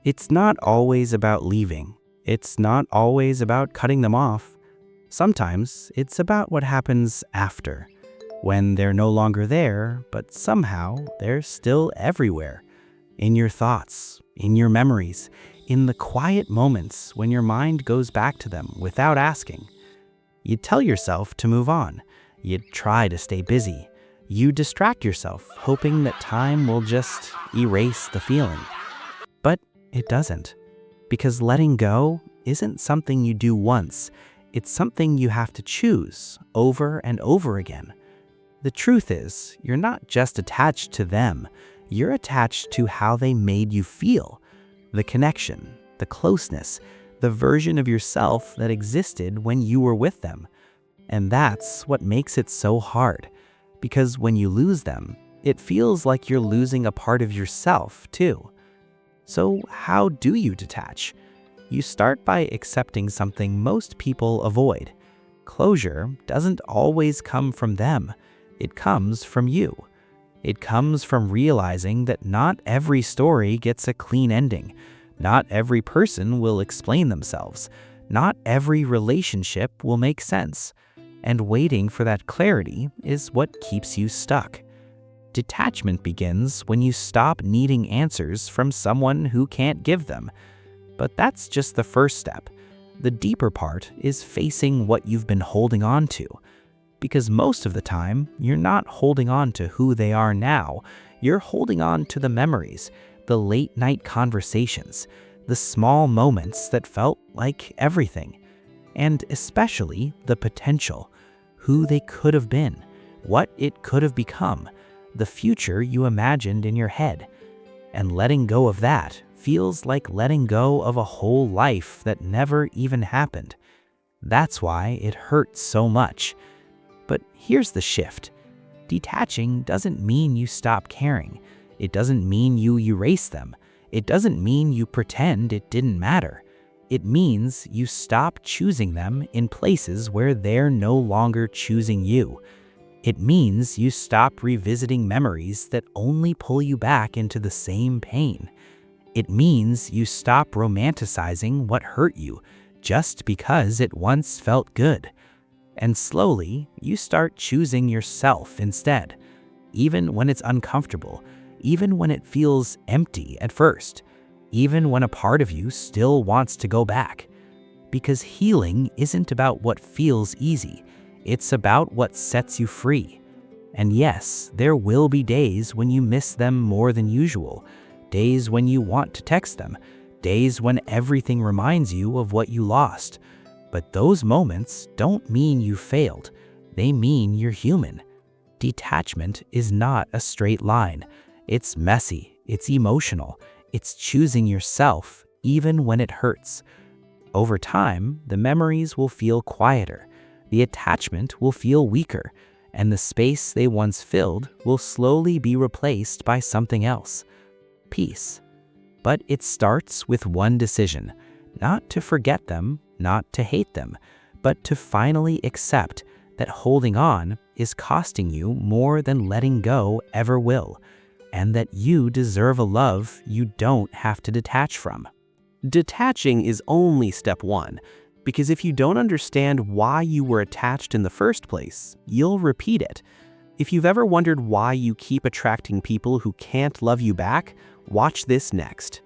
It's not always about leaving. It's not always about cutting them off. Sometimes it's about what happens after, when they're no longer there, but somehow they're still everywhere. In your thoughts, in your memories, in the quiet moments when your mind goes back to them without asking. You tell yourself to move on. You try to stay busy. You distract yourself, hoping that time will just erase the feeling. But it doesn't. Because letting go isn't something you do once. It's something you have to choose over and over again. The truth is, you're not just attached to them. You're attached to how they made you feel. The connection, the closeness, the version of yourself that existed when you were with them. And that's what makes it so hard. Because when you lose them, it feels like you're losing a part of yourself too. So how do you detach? You start by accepting something most people avoid. Closure doesn't always come from them. It comes from you. It comes from realizing that not every story gets a clean ending. Not every person will explain themselves. Not every relationship will make sense. And waiting for that clarity is what keeps you stuck. Detachment begins when you stop needing answers from someone who can't give them. But that's just the first step. The deeper part is facing what you've been holding on to. Because most of the time, you're not holding on to who they are now. You're holding on to the memories, the late-night conversations, the small moments that felt like everything. And especially the potential, who they could have been, what it could have become, the future you imagined in your head. And letting go of that feels like letting go of a whole life that never even happened. That's why it hurts so much. But here's the shift. Detaching doesn't mean you stop caring. It doesn't mean you erase them. It doesn't mean you pretend it didn't matter. It means you stop choosing them in places where they're no longer choosing you. It means you stop revisiting memories that only pull you back into the same pain. It means you stop romanticizing what hurt you just because it once felt good. And slowly, you start choosing yourself instead, even when it's uncomfortable, even when it feels empty at first, even when a part of you still wants to go back. Because healing isn't about what feels easy, it's about what sets you free. And yes, there will be days when you miss them more than usual, days when you want to text them, days when everything reminds you of what you lost. But those moments don't mean you failed. They mean you're human. Detachment is not a straight line. It's messy, it's emotional, it's choosing yourself even when it hurts. Over time, the memories will feel quieter, the attachment will feel weaker, and the space they once filled will slowly be replaced by something else. Peace. But it starts with one decision, not to forget them, not to hate them, but to finally accept that holding on is costing you more than letting go ever will, and that you deserve a love you don't have to detach from. Detaching is only step one, because if you don't understand why you were attached in the first place, you'll repeat it. If you've ever wondered why you keep attracting people who can't love you back, watch this next.